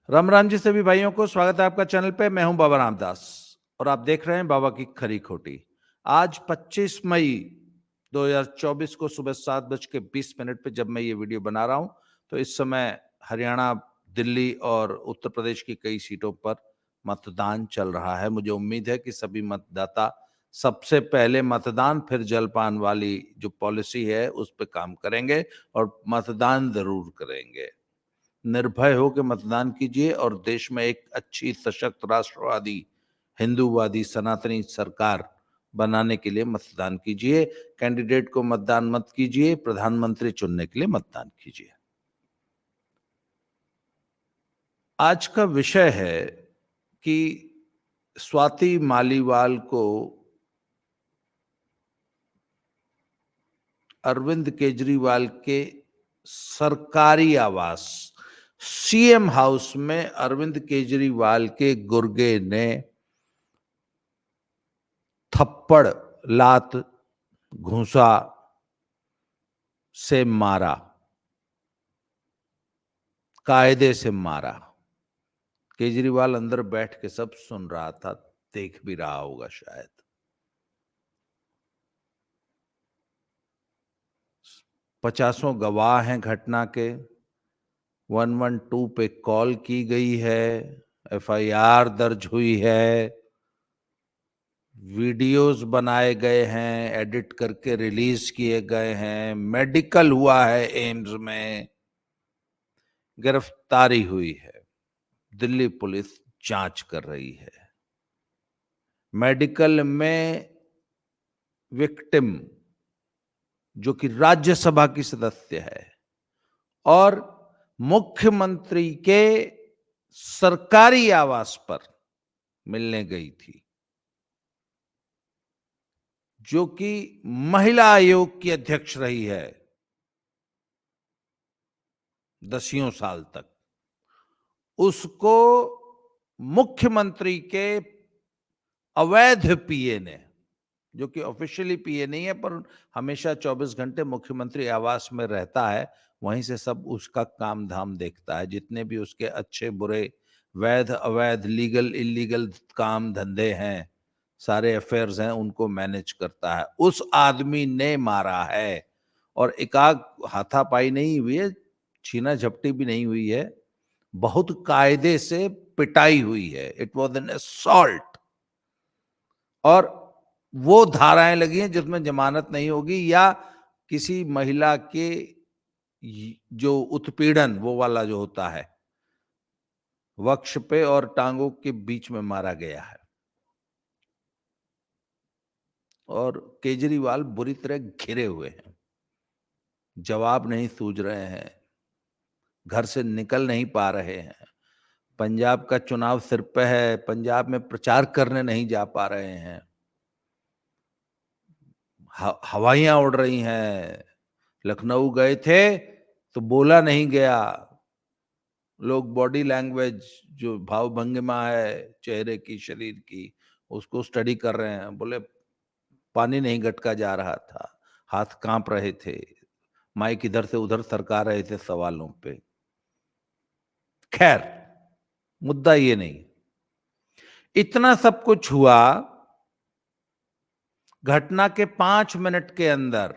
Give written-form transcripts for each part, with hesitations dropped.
राम राम जी सभी भाइयों को स्वागत है आपका चैनल पे। मैं हूं बाबा रामदास और आप देख रहे हैं बाबा की खरी खोटी। आज 25 मई 2024 को सुबह 7:20 पे जब मैं ये वीडियो बना रहा हूं तो इस समय हरियाणा, दिल्ली और उत्तर प्रदेश की कई सीटों पर मतदान चल रहा है। मुझे उम्मीद है कि सभी मतदाता सबसे पहले मतदान फिर जलपान वाली जो पॉलिसी है उस पर काम करेंगे और मतदान जरूर करेंगे। निर्भय होकर मतदान कीजिए और देश में एक अच्छी सशक्त राष्ट्रवादी, हिंदूवादी, सनातनी सरकार बनाने के लिए मतदान कीजिए। कैंडिडेट को मतदान मत कीजिए, प्रधानमंत्री चुनने के लिए मतदान कीजिए। आज का विषय है कि स्वाति मालीवाल को अरविंद केजरीवाल के सरकारी आवास सीएम हाउस में अरविंद केजरीवाल के गुर्गे ने थप्पड़, लात, घूंसा से मारा, कायदे से मारा। केजरीवाल अंदर बैठ के सब सुन रहा था, देख भी रहा होगा शायद। पचासों गवाह हैं घटना के। 112 पे कॉल की गई है, एफआईआर दर्ज हुई है, वीडियोस बनाए गए हैं, एडिट करके रिलीज किए गए हैं, मेडिकल हुआ है एम्स में, गिरफ्तारी हुई है, दिल्ली पुलिस जांच कर रही है। मेडिकल में विक्टिम जो कि राज्यसभा की सदस्य है और मुख्यमंत्री के सरकारी आवास पर मिलने गई थी, जो कि महिला आयोग की अध्यक्ष रही है 10 साल तक, उसको मुख्यमंत्री के अवैध पीए ने, जो कि ऑफिशियली पीए नहीं है पर हमेशा 24 घंटे मुख्यमंत्री आवास में रहता है, वहीं से सब उसका काम धाम देखता है, जितने भी उसके अच्छे बुरे, वैध अवैध, लीगल इलीगल काम धंधे हैं, सारे अफेयर्स हैं, उनको मैनेज करता है। उस आदमी ने मारा है और एकाग हाथापाई नहीं हुई है, छीना झपटी भी नहीं हुई है, बहुत कायदे से पिटाई हुई है। इट वॉज एन असॉल्ट और वो धाराएं लगी हैं जिसमें जमानत नहीं होगी या किसी महिला के जो उत्पीड़न वो वाला जो होता है, वक्ष पे और टांगों के बीच में मारा गया है। और केजरीवाल बुरी तरह घिरे हुए हैं, जवाब नहीं सूझ रहे हैं, घर से निकल नहीं पा रहे हैं। पंजाब का चुनाव सिर पे है, पंजाब में प्रचार करने नहीं जा पा रहे हैं। हवाइयां उड़ रही हैं। लखनऊ गए थे तो बोला नहीं गया। लोग बॉडी लैंग्वेज, जो भाव भंगिमा है चेहरे की, शरीर की, उसको स्टडी कर रहे हैं। बोले पानी नहीं गटका जा रहा था, हाथ कांप रहे थे, माइक इधर से उधर सरका रहे थे सवालों पे। खैर, मुद्दा ये नहीं। इतना सब कुछ हुआ, घटना के 5 मिनट के अंदर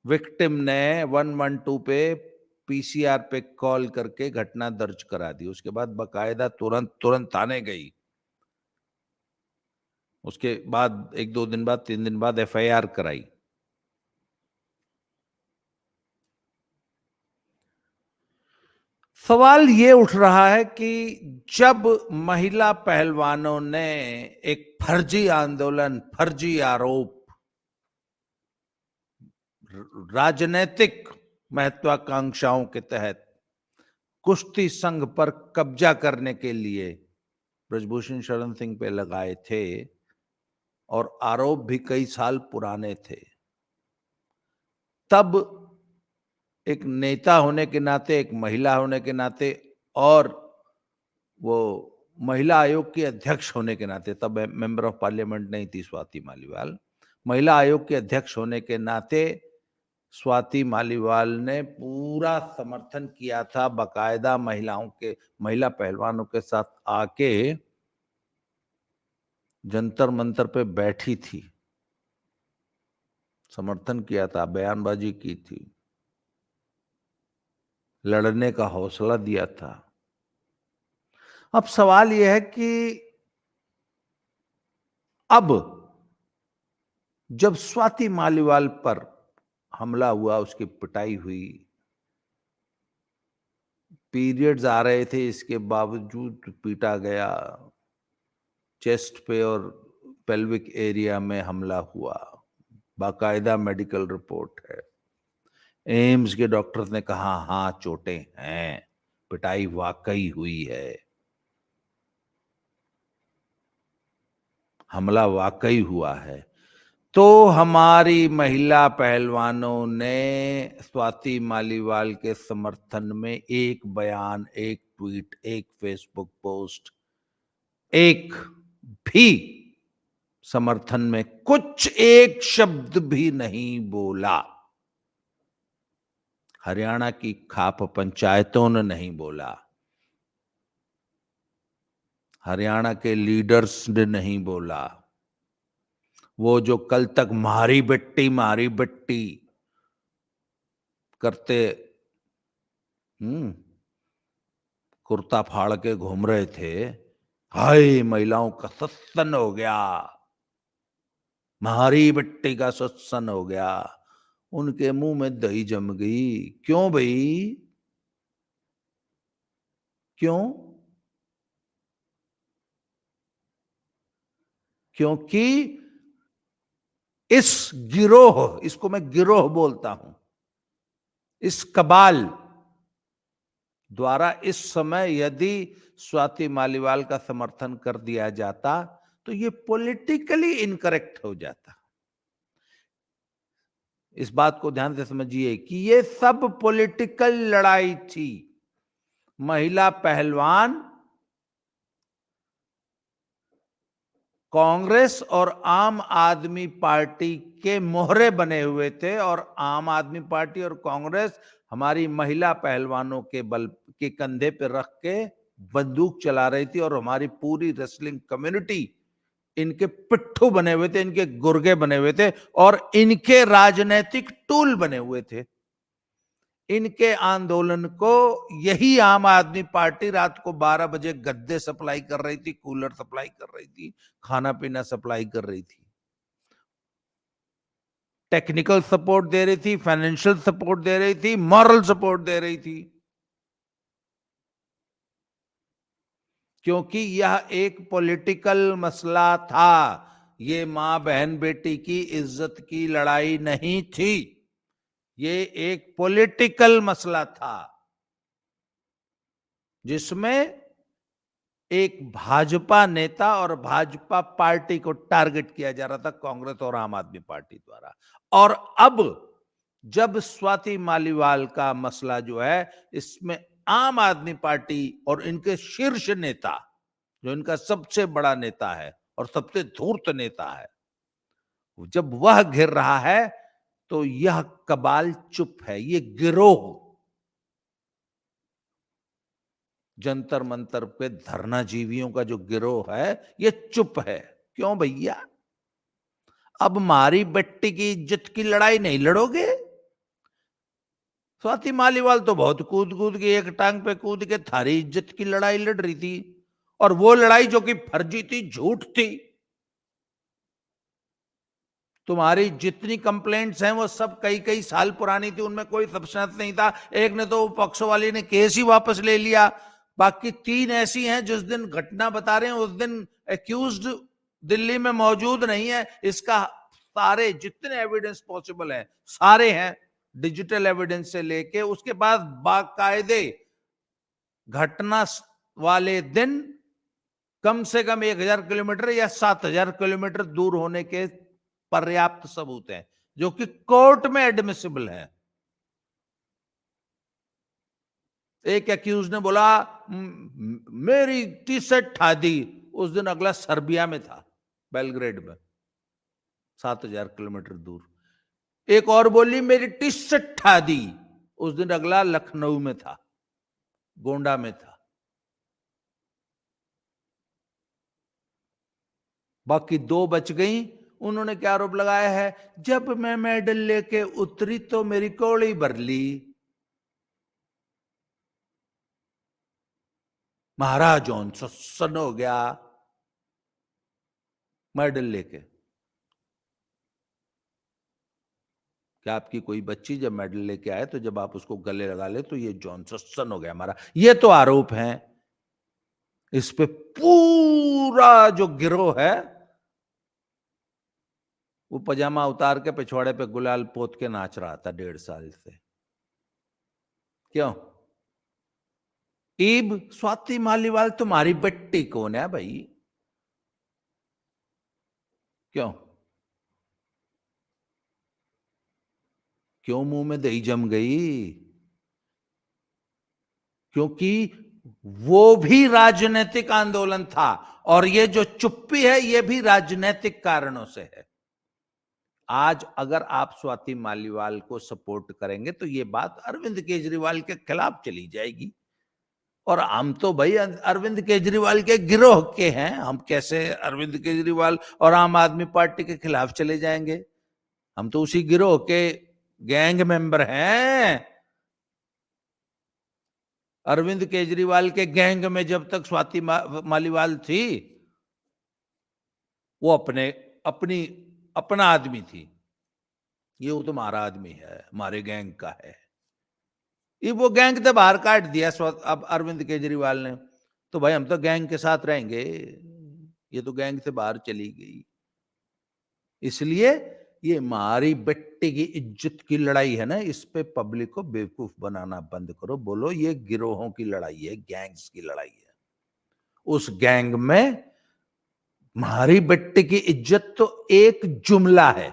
विक्टिम ने 112 पे पीसीआर पे कॉल करके घटना दर्ज करा दी। उसके बाद बकायदा तुरंत तुरंत थाने गई। उसके बाद 1-2 दिन बाद, 3 दिन बाद एफआईआर कराई। सवाल ये उठ रहा है कि जब महिला पहलवानों ने एक फर्जी आंदोलन, फर्जी आरोप, राजनीतिक महत्वाकांक्षाओं के तहत कुश्ती संघ पर कब्जा करने के लिए ब्रजभूषण शरण सिंह पे लगाए थे और आरोप भी कई साल पुराने थे, तब एक नेता होने के नाते, एक महिला होने के नाते और वो महिला आयोग की अध्यक्ष होने के नाते, तब मेंबर ऑफ पार्लियामेंट नहीं थी स्वाति मालीवाल, महिला आयोग के अध्यक्ष होने के नाते स्वाति मालीवाल ने पूरा समर्थन किया था, बाकायदा महिला पहलवानों के साथ आके जंतर मंतर पे बैठी थी, समर्थन किया था, बयानबाजी की थी, लड़ने का हौसला दिया था। अब सवाल यह है कि अब जब स्वाति मालीवाल पर हमला हुआ, उसकी पिटाई हुई, पीरियड्स आ रहे थे, इसके बावजूद पीटा गया, चेस्ट पे और पेल्विक एरिया में हमला हुआ, बाकायदा मेडिकल रिपोर्ट है। एम्स के डॉक्टर्स ने कहा हाँ चोटें हैं, पिटाई वाकई हुई है, हमला वाकई हुआ है। तो हमारी महिला पहलवानों ने स्वाति मालीवाल के समर्थन में एक बयान, एक ट्वीट, एक फेसबुक पोस्ट, एक भी समर्थन में कुछ एक शब्द भी नहीं बोला। हरियाणा की खाप पंचायतों ने नहीं बोला, हरियाणा के लीडर्स ने नहीं बोला। वो जो कल तक मारी बेट्टी करते कुर्ता फाड़ के घूम रहे थे, हाय महिलाओं का सत्सन हो गया, मारी बेट्टी का सत्सन हो गया, उनके मुंह में दही जम गई। क्यों भाई, क्यों? क्योंकि इस गिरोह, इसको मैं गिरोह बोलता हूं, इस कबाल द्वारा इस समय यदि स्वाति मालीवाल का समर्थन कर दिया जाता तो ये पॉलिटिकली इनकरेक्ट हो जाता। इस बात को ध्यान से समझिए कि ये सब पॉलिटिकल लड़ाई थी। महिला पहलवान कांग्रेस और आम आदमी पार्टी के मोहरे बने हुए थे, और आम आदमी पार्टी और कांग्रेस हमारी महिला पहलवानों के बल के कंधे पर रख के बंदूक चला रही थी, और हमारी पूरी रेसलिंग कम्युनिटी इनके पिट्ठू बने हुए थे, इनके गुर्गे बने हुए थे, और इनके राजनीतिक टूल बने हुए थे। इनके आंदोलन को यही आम आदमी पार्टी रात को 12 बजे गद्दे सप्लाई कर रही थी, कूलर सप्लाई कर रही थी, खाना पीना सप्लाई कर रही थी, टेक्निकल सपोर्ट दे रही थी, फाइनेंशियल सपोर्ट दे रही थी, मॉरल सपोर्ट दे रही थी। क्योंकि यह एक पॉलिटिकल मसला था, ये मां बहन बेटी की इज्जत की लड़ाई नहीं थी, ये एक पॉलिटिकल मसला था, जिसमें एक भाजपा नेता और भाजपा पार्टी को टारगेट किया जा रहा था, कांग्रेस और आम आदमी पार्टी द्वारा। और अब जब स्वाति मालीवाल का मसला जो है, इसमें आम आदमी पार्टी और इनके शीर्ष नेता, जो इनका सबसे बड़ा नेता है और सबसे धूर्त नेता है, जब वह घिर रहा है तो यह कबाल चुप है, ये गिरोह जंतर मंतर पे धरना जीवियों का जो गिरोह है, ये चुप है। क्यों भैया, अब मारी बेट्टी की इज्जत की लड़ाई नहीं लड़ोगे? स्वाति मालीवाल तो बहुत कूद कूद के, एक टांग पे कूद के थारी इज्जत की लड़ाई लड़ रही थी, और वो लड़ाई जो कि फर्जी थी, झूठ थी। तुम्हारी जितनी कंप्लेंट्स हैं वो सब कई कई साल पुरानी थी, उनमें कोई सब्सटेंस नहीं था। एक ने तो पक्षों वाली ने केस ही वापस ले लिया, बाकी 3 ऐसी हैं जिस दिन घटना बता रहे हैं उस दिन एक्यूज्ड दिल्ली में मौजूद नहीं है। इसका सारे जितने एविडेंस पॉसिबल है सारे हैं, डिजिटल एविडेंस से लेके उसके बाद बाकायदे घटना वाले दिन कम से कम 1000 किलोमीटर या 7000 किलोमीटर दूर होने के पर्याप्त सबूत हैं, जो कि कोर्ट में एडमिसिबल है। एक एक्यूज ने बोला मेरी टी शर्ट ठा दी, उस दिन अगला सर्बिया में था, बेलग्रेड में, 7000 किलोमीटर दूर। एक और बोली मेरी टी-शर्ट ठा दी। उस दिन अगला लखनऊ में था, गोंडा में था। बाकी 2 बच गई। उन्होंने क्या आरोप लगाया है, जब मैं मेडल लेके उतरी तो मेरी कौड़ी भर ली। महाराज जॉन सन्न हो गया मेडल लेके। क्या आपकी कोई बच्ची जब मेडल लेके आए तो जब आप उसको गले लगा ले तो ये जॉन सन्न हो गया हमारा, ये तो आरोप है। इस पे पूरा जो गिरोह है वो पजामा उतार के पिछवाड़े पे गुलाल पोत के नाच रहा था 1.5 साल से। क्यों? ईब स्वाति मालीवाल तुम्हारी बेटी कौन है भाई? क्यों? क्यों मुंह में दही जम गई? क्योंकि वो भी राजनीतिक आंदोलन था और ये जो चुप्पी है ये भी राजनीतिक कारणों से है। आज अगर आप स्वाति मालीवाल को सपोर्ट करेंगे तो ये बात अरविंद केजरीवाल के खिलाफ चली जाएगी। और हम तो भाई अरविंद केजरीवाल के गिरोह के हैं, हम कैसे अरविंद केजरीवाल और आम आदमी पार्टी के खिलाफ चले जाएंगे? हम तो उसी गिरोह के गैंग मेंबर हैं। अरविंद केजरीवाल के गैंग में जब तक स्वाति मालीवाल थी वो अपनी अपना आदमी थी। ये वो तुम्हारा आदमी है, हमारे गैंग का है। ये वो गैंग तो बाहर काट दिया अब अरविंद केजरीवाल ने, तो भाई हम तो गैंग के साथ रहेंगे। ये तो गैंग से बाहर चली गई। इसलिए ये हमारी बेटी की इज्जत की लड़ाई है ना, इस पे पब्लिक को बेवकूफ बनाना बंद करो। बोलो ये गिरोहों की लड़ाई है, गैंग्स की लड़ाई है। उस गैंग में हमारी बेटी की इज्जत तो एक जुमला है।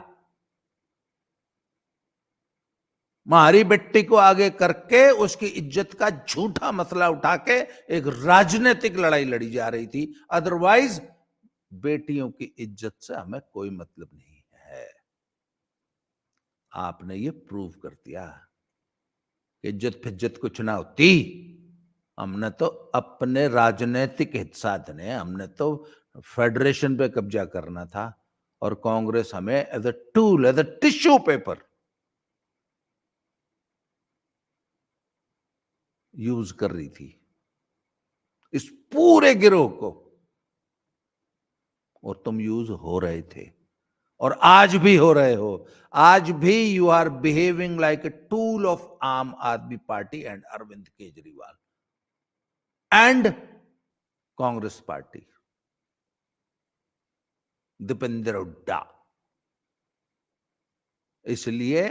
हमारी बेटी को आगे करके उसकी इज्जत का झूठा मसला उठा के एक राजनीतिक लड़ाई लड़ी जा रही थी। अदरवाइज बेटियों की इज्जत से हमें कोई मतलब नहीं है। आपने ये प्रूव कर दिया। इज्जत फिज्जत कुछ ना होती। हमने तो अपने राजनीतिक हित साधने, हमने तो फेडरेशन पे कब्जा करना था और कांग्रेस हमें as a tool, as a tissue paper use कर रही थी इस पूरे गिरोह को। और तुम यूज हो रहे थे और आज भी हो रहे हो। आज भी you are behaving like a tool of Aam Aadmi Party and Arvind Kejriwal and Congress party, Deepender Hooda. इसलिए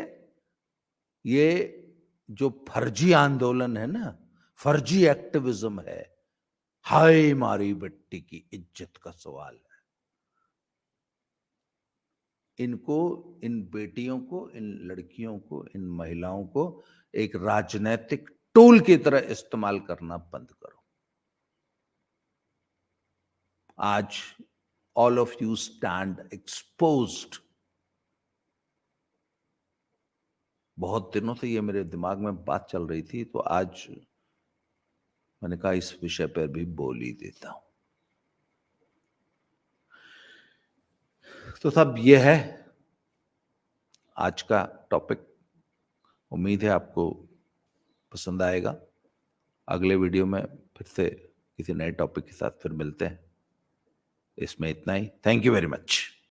ये जो फर्जी आंदोलन है ना, फर्जी एक्टिविज्म है, हाय मारी बेटी की इज्जत का सवाल है। इनको, इन बेटियों को, इन लड़कियों को, इन महिलाओं को एक राजनीतिक टूल की तरह इस्तेमाल करना बंद करो। आज all of you stand exposed. बहुत दिनों से ये मेरे दिमाग में बात चल रही थी तो आज मैंने कहा इस विषय पर भी बोल ही देता हूं। तो सब ये है आज का टॉपिक। उम्मीद है आपको पसंद आएगा। अगले वीडियो में फिर से किसी नए टॉपिक के साथ फिर मिलते हैं। इसमें इतना ही। Thank you very much.